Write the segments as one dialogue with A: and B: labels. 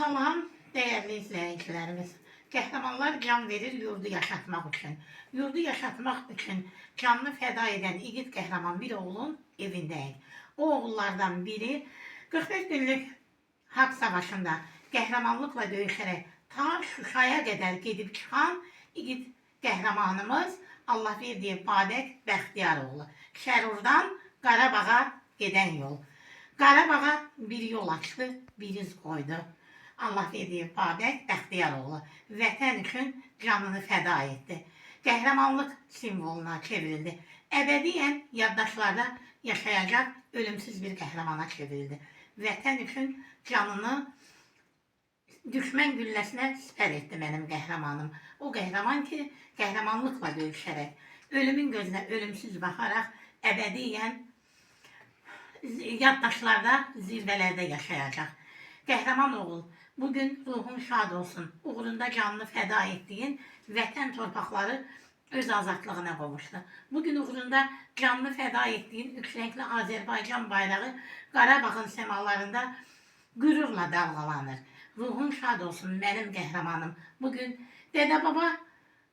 A: Salam, değerli izleyicilerimiz. Qəhrəmanlar can verir yurdu yaşatmaq üçün. Yurdu yaşatmaq üçün canını fəda edən igid qəhrəman bir oğlun evindəyik. O oğullardan biri 45 günlük haqq savaşında qəhrəmanlıqla döyüşərək ta Şuşaya qədər gedib çıxan igid qəhrəmanımız Allahverdiyev Babək Bəxtiyaroğlu. Şərurdan Qarabağa gedən yol. Qarabağa bir yol açdı, bir iz qoydu. Allahverdiyev Babək Bəxtiyaroğlu vətən üçün canını fəda etdi. Qəhrəmanlıq simvoluna çevrildi. Əbədiyyən yaddaşlarda yaşayacaq ölümsüz bir qəhrəmana çevrildi. Vətən üçün canını düşmən gülləsinə sipər etdi mənim qəhrəmanım. O qəhrəman ki, qəhrəmanlıqla döyüşərək, ölümün gözünə ölümsüz baxaraq əbədiyyən yaddaşlarda, zirvələrdə yaşayacaq. Qəhrəman oğul, bugün ruhun şad olsun. Uğrunda canını fəda etdiyin vətən torpaqları öz azadlığına qovuşdu. Bugün uğrunda canını fəda etdiyin üç renkli Azərbaycan bayrağı Qarabağın semalarında qürurla dalğalanır. Ruhun şad olsun mənim qəhrəmanım. Bugün dədə-baba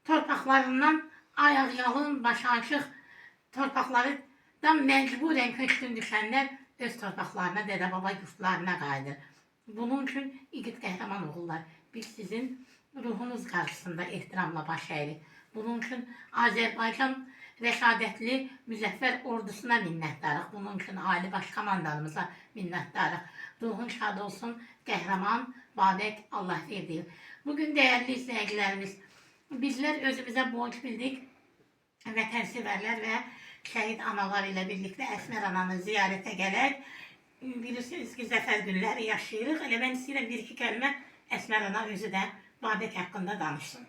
A: torpaqlarından ayaqyalın, başı açıq torpaqlardan məcburən köçkün düşənlər öz torpaqlarına, dədə-baba yurtlarına qayıdır. Bunun üçün igid qəhrəman oğullar, biz sizin ruhunuz qarşısında ehtiramla baş əyirik. Bunun üçün Azərbaycan rəşadətli müzəffər ordusuna minnətdarıq. Bunun üçün Ali Baş Komandanımıza minnətdarıq. Ruhun şad olsun qəhrəman Babək Allahverdiyev. Bugün dəyərli izləyicilərimiz, bizlər özümüzə borc bildik. Vətənsevərlər və şəhid analar ilə birlikdə Əsmər ananı ziyarətə gələk. Bilirsiniz ki, zəfər günləri yaşayırıq. Elə mən istəyirəm bir-iki kəlmə Əsmər ana özü də Babək haqqında danışsın.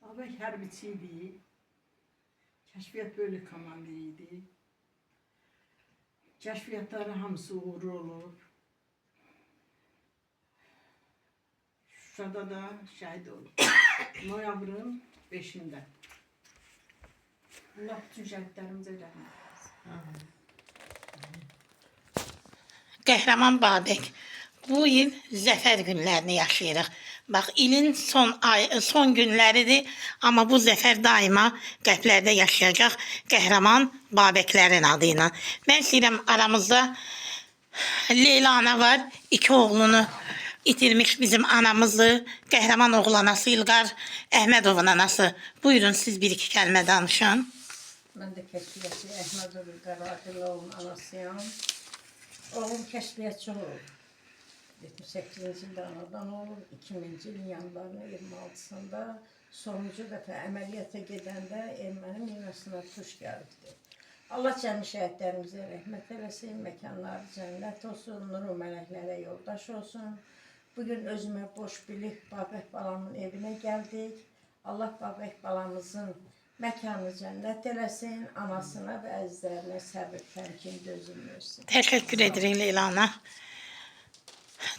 B: Babək hərbiçi idi. Kəşfiyyat bölük komandı idi. Kəşfiyyatları hamısı uğurlu olur. Şuşada da şəhid olur. Noyabrın 5-də. Allah bütün şəhidlərimizə rəhmət etsin.
A: Qəhrəman Babək, bu il zəfər günlərini yaşayırıq. Bax, ilin son günləridir, amma bu zəfər daima qəlblərdə yaşayacaq qəhrəman Babəklərin adı ilə. Mən istəyirəm aramızda Leyla ana var, 2 oğlunu itirmiş bizim anamızı, qəhrəman oğul anası İlqar Əhmədovun anası. Buyurun, siz bir-iki kəlmə danışın.
C: Mən də kəşfiyyatçı Əhmədov İlqar Adılovun anasıyam. Oğlum kəşfiyyatçı olub. 78-ci ildə anadan olub, 2000-ci ilin yanvarının 26-sında sonuncu dəfə əməliyyata gedəndə erməni minasına tuş gəlibdir. Allah cəmi şəhidlərimizə rəhmət eləsin, məkanları cənnət olsun, nuru mələklərə yoldaş olsun. Bugün özümə boş bilib Babək balamın evinə gəldik. Allah Babək balamızın məkanı cənnət eləsin, anasına və əzizlərinə səbir, təmkin, dözüm versin.
A: Təşəkkür edirik Leyla ana.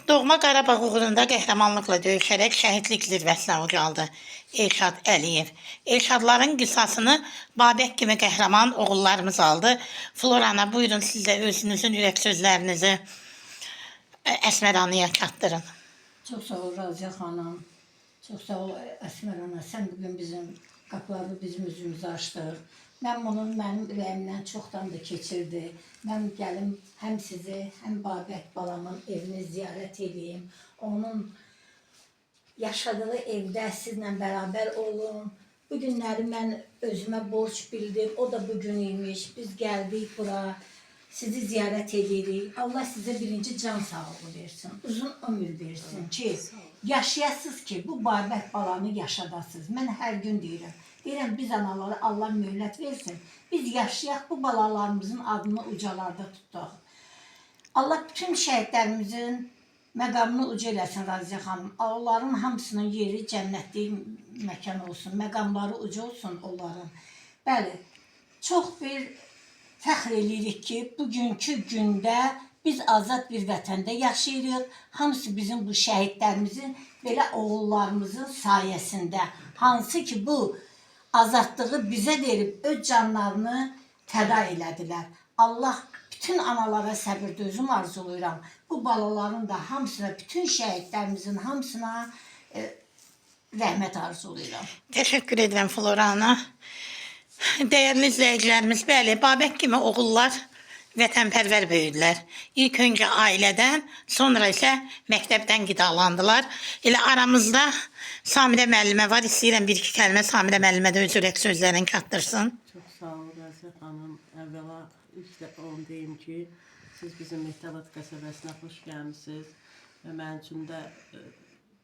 A: Doğma Qarabağ uğrunda qəhrəmanlıqla döyüşərək şəhidlik zirvəsinə ucaldı Elşad Əliyev. Elşadların qisasını Babək kimi qəhrəman oğullarımız aldı. Flora ana, buyurun siz də özünüzün ürək sözlərinizi Əsmər anaya çatdırın.
C: Çox sağ ol Raziyə xanım, çox sağ ol Əsmər ana, sən bugün bizim qapıları bizim üzümüzü açdıq. Mənim ürəyimdən çoxdan da keçirdi. Mən gəlim həm sizi, həm Babək balamın evini ziyarət edeyim. Onun yaşadığı evdə sizlə bərabər olun. Bu günləri mən özümə borc bildim, o da bugün imiş. Biz gəldik bura, sizi ziyarət edirik. Allah sizə birinci can sağlığı versin, uzun ömür versin ki, yaşayasınız ki, bu Babək balanı yaşadasınız. Mən hər gün deyirəm. Deyirəm, biz anaları Allah möhlət versin. Biz yaşayaq, bu balalarımızın adını ucalarda tutaq. Allah bütün şəhidlərimizin məqamını uca eləsin Raziyə xanım. Onların hamısının yeri cənnətli məkan olsun, məqamları uca olsun onların. Bəli, çox bir fəxr edirik ki, bugünkü gündə biz azad bir vətəndə yaşayırıq. Hamısı bizim bu şəhidlərimizin, belə oğullarımızın sayəsində. Hansı ki, bu azadlığı bizə verib öz canlarını fəda elədilər. Allah bütün analara səbir dözüm arzulayıram. Bu balaların da hamısına, bütün şəhidlərimizin hamısına rəhmət arzulayıram.
A: Teşekkür ederim Flora Ana. Değerli izleyicilerimiz, bəli, Babək kimi oğullar vətənpərvər böyüdülər. İlk öncə ailədən, sonra isə məktəbdən qidalandılar. Elə aramızda Samirə müəllimə var. İstəyirəm bir-iki kəlmə Samirə müəllimə də öz ürək sözlərini çatdırsın.
B: Çox sağ ol Rəzə xanım. Əvvəla ilk dəfə onu deyim ki, siz bizim Mehtəbat qəsəbəsinə xoş gəlmisiniz və mənim üçün də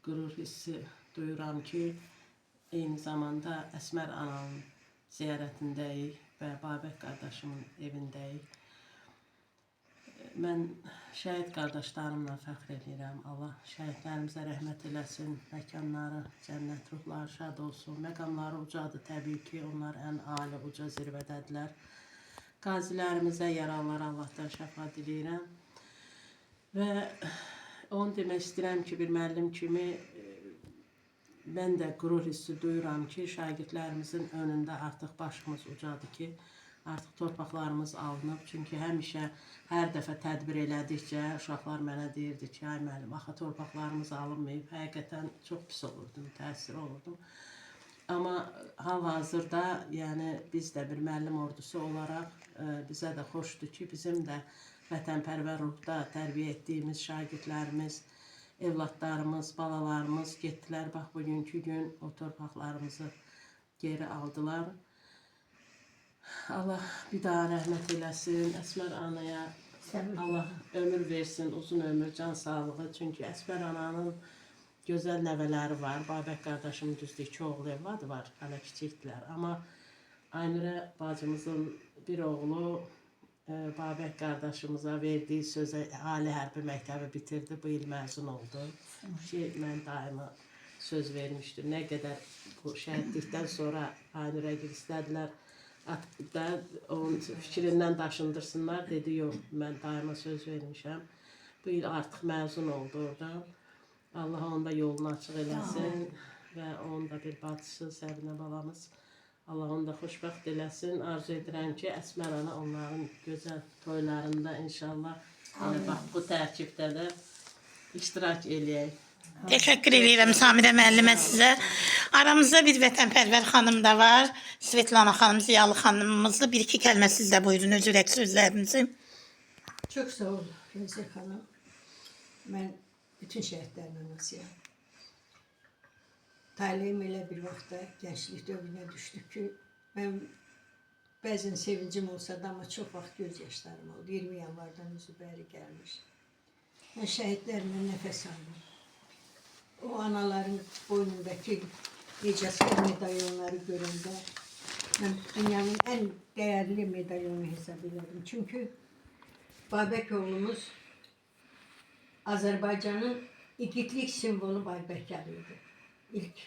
B: qürur hissi duyuram ki, eyni zamanda Əsmər ananın ziyarətindəyik və Babək qardaşımın evindəyik. Mən şəhid qardaşlarımla fəxr edirəm. Allah şəhidlərimizə rəhmət eləsin, məkanları, cənnət ruhları şad olsun. Məqamları ucadır təbii ki, onlar ən ali, uca zirvədədirlər. Qazilərimizə, yaralılara Allahdan şəfa diləyirəm. Və onu demək istəyirəm ki, bir müəllim kimi mən də qürur hissi duyuram ki, şagirdlərimizin önündə artıq başımız ucadır ki, artıq torpaqlarımız alınıb. Çünki həmişə, hər dəfə tədbir elədikcə uşaqlar mənə deyirdi ki, ay müəllim, axı torpaqlarımız alınmayıb. Həqiqətən çox pis olurdum, təsir olurdum. Amma hal-hazırda, yəni biz də bir müəllim ordusu olaraq bizə də xoşdur ki, bizim də vətənpərvər ruhda tərbiyə etdiyimiz şagirdlərimiz, evlatlarımız, balalarımız getdilər. Bax, bugünkü gün o torpaqlarımızı geri aldılar. Allah bir daha rəhmət eləsin. Əsmər anaya Allah ömür versin, uzun ömür, can sağlığı. Çünki Əsmər ananın gözəl nəvələri var. Babək qardaşımın düzdür, 2 oğlu evladı var, hələ kiçikdilər. Amma Aynurə bacımızın bir oğlu Babək qardaşımıza verdiyi sözə ali hərbi məktəbi bitirdi, bu il məzun oldu. Ki, mən daima söz vermişdim. Nə qədər bu şəhidlikdən sonra Aynurə istədilər da onun fikrindən daşındırsınlar. Dedi, yox, mən daima söz vermişəm. Bu il artıq məzun oldu oradan. Allah onun da yolunu açıq eləsin və onun da bir bacısı, Səbinə balamız. Allah onu da xoşbəxt eləsin. Arzu edirəm ki, Əsmər ana onların gözəl toylarında inşallah bax, bu tərkibdə də iştirak eləyək.
A: Teşekkür ederim Samirə müəllimə sizə. Aramızda bir vətənpərvər xanım da var. Svetlana xanım, Ziyalı xanımımızla bir-iki kəlmə siz də buyurun öz ürək sözlərinizi.
D: Çox sağ ol Rəzə xanım. Mən bütün şəhidlərin anasıyam. Talihim elə bir vaxtda gənclik dövrünə düşdü ki, mən bəzən sevincim olsa da, amma çox vaxt göz yaşlarım oldu. 20 yanvardan üzü bəri gəlmiş. Mən şəhidlərimlə nəfəs aldım. O anaların boynundakı Ecazkar medalyonları görəndə mən dünyanın ən dəyərli medalyonu hesab edirəm. Çünki Babək oğlumuz Azərbaycanın igidlik simvolu Babəklər idi. İlk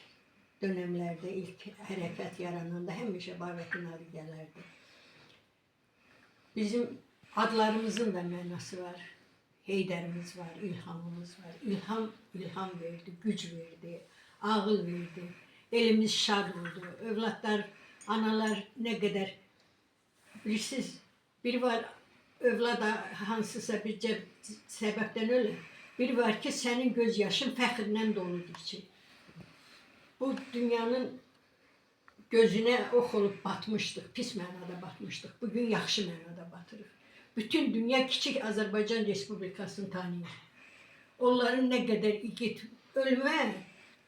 D: dönəmlərdə, ilk hərəkət yarananda həmişə Babəkin adı gələrdi. Bizim adlarımızın da mənası var. Heydərimiz var, ilhamımız var. İlham verdi, güc verdi, ağıl verdi. Elimiz şad oldu. Övladlar, analar nə qədər bilirsiniz, biri var övlada hansısa bir səbəbdən ölər. Biri var ki, sənin göz yaşın fəxrlə doludur ki. Bu dünyanın gözünə ox olub batmışdıq, pis mənada batmışdıq. Bugün yaxşı mənada batırıq. Bütün dünya kiçik Azərbaycan Respublikasını tanıyır. Onların nə qədər igid, ölmə,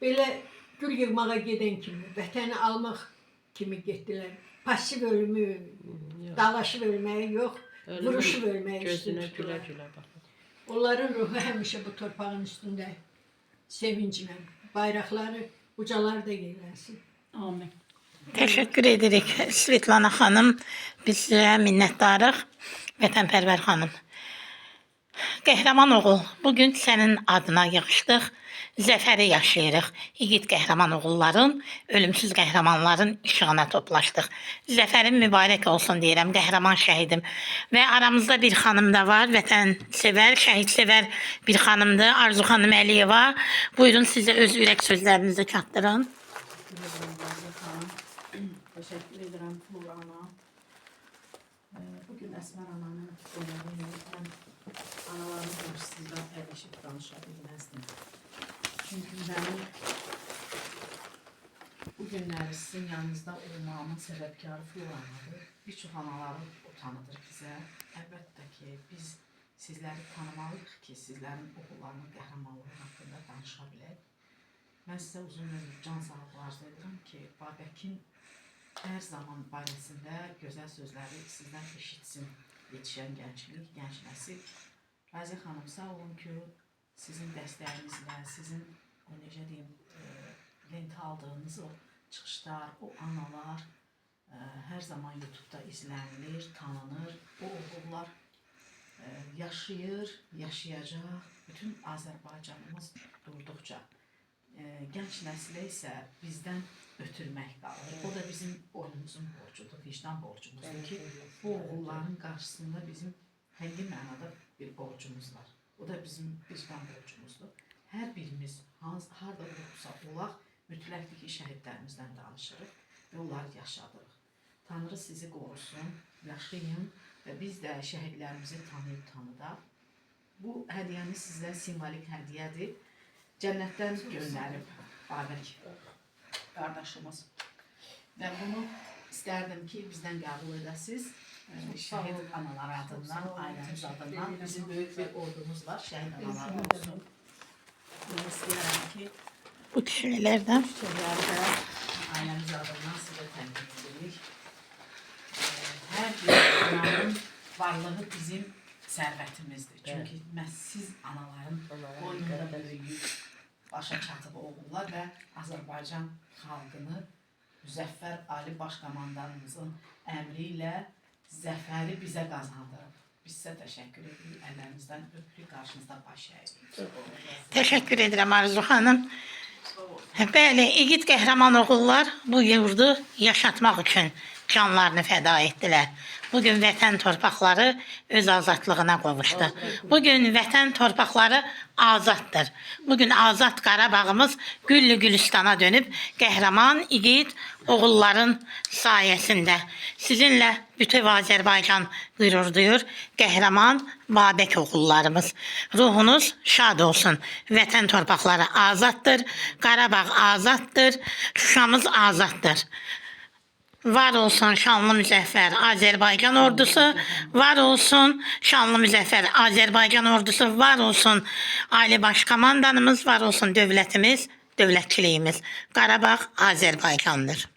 D: belə gül yığmağa gedən kimi, vətəni almaq kimi getdilər. Pasiv ölümü, dalaşıb ölməyi yox, vuruşub ölməyi üstün tuturlar. Onların ruhu həmişə bu torpağın üstündə sevinclə, bayraqları ucalarda yerlənsin.
C: Amin.
A: Teşekkür edirik Svetlana xanım. Biz sizə minnətdarıq. Vətənpərvər xanım. Qəhrəman oğul, bugün sənin adına yığışdıq. Zəfəri yaşayırıq. İgid qəhrəman oğulların, ölümsüz qəhrəmanların işığına toplaşdıq. Zəfərin mübarək olsun deyirəm, qəhrəman şəhidim. Və aramızda bir xanım da var, vətənsevər, şəhidsevər bir xanımdır, Arzu xanım Əliyeva. Buyurun sizə öz ürək sözlərinizi çatdırın.
B: Teşekkür ederim Flora ana. Bugün Əsmər ananın Mən analarımın qarşısında əyləşib danışa bilməzdim. Çünki mənim bu günləri sizin yanınızda olmağımın səbəbkarı Florana'dır. Bir çox analarım utanıdır bizə. Əlbəttə ki, biz sizləri tanımalıyıq ki, sizlərin oğullarının qəhrəmanlığı haqqında danışa bilək. Mən sizə uzun ömür, can sağlığı arzu edirəm ki, Babəkin hər zaman barəsində gözəl sözləri sizdən eşitsin yetişən gənclik, gənc nəsil. Raziyə xanım, sağ olun ki, sizin dəstəyinizlə, sizin o necə deyim, lentə aldığınız o çıxışlar, o analar hər zaman YouTube'da izlənilir, tanınır. O oğullar yaşayır, yaşayacaq. Bütün Azərbaycanımız durduqca. Gənc nəslə isə bizdən ötürmək qalır. O da bizim boynumuzun borcudur, vicdan borcumuzdur ki, bu oğulların qarşısında bizim həqiqi mənada bir borcumuz var. O da bizim vicdan borcumuzdur. Hər birimiz harada olursa olaq, mütləqdir ki, şəhidlərimizdən danışırıq və onları yaşadırıq. Tanrı sizi qorusun, yaşayın və biz də şəhidlərimizi tanıyıb tanıdaq. Bu hədiyyəmiz sizdən simvolik hədiyyədir. Cənnətdən göndərib Babək qardaşımız. Və bunu istərdim ki, bizdən qəbul edəsiniz. Şəhid analar adından, ailəmiz adından bizim böyük bir ordumuz var, şəhid analar olsun. Bunu istəyərəm ki,
A: Bu kişilərdən
B: çiçəkləri də ailəmiz adından sizə təqdim edirik. Hər bir ananın varlığı bizim sərvətimizdir. Çünki məhz siz anaların boynunda böyüyüb, başa çatıb oğullar və Azərbaycan xalqını Müzəffər Ali Başkomandanımızın əmri ilə zəfəri bizə qazandırıb. Biz sizə təşəkkür edirik, əllərinizdən öpürük, qarşınızda baş əyirik.
A: təşəkkür edirəm Arzu xanım. Bəli, igid qəhrəman oğullar bu yurdu yaşatmaq üçün canlarını fəda etdilər. Bugün vətən torpaqları öz azadlığına qovuşdu. Bugün vətən torpaqları azaddır. Bugün azad Qarabağımız güllü gülüstana dönüb qəhrəman igid oğulların sayəsində. Sizinlə bütöv Azərbaycan qürur duyur. Qəhrəman Babək oğullarımız. Ruhunuz şad olsun. Vətən torpaqları azaddır. Qarabağ azaddır. Şuşamız azaddır. Var olsun şanlı müzəffər Azərbaycan ordusu, var olsun şanlı müzəffər Azərbaycan ordusu, var olsun Ali Başkomandanımız, var olsun dövlətimiz, dövlətçiliyimiz. Qarabağ Azərbaycandır.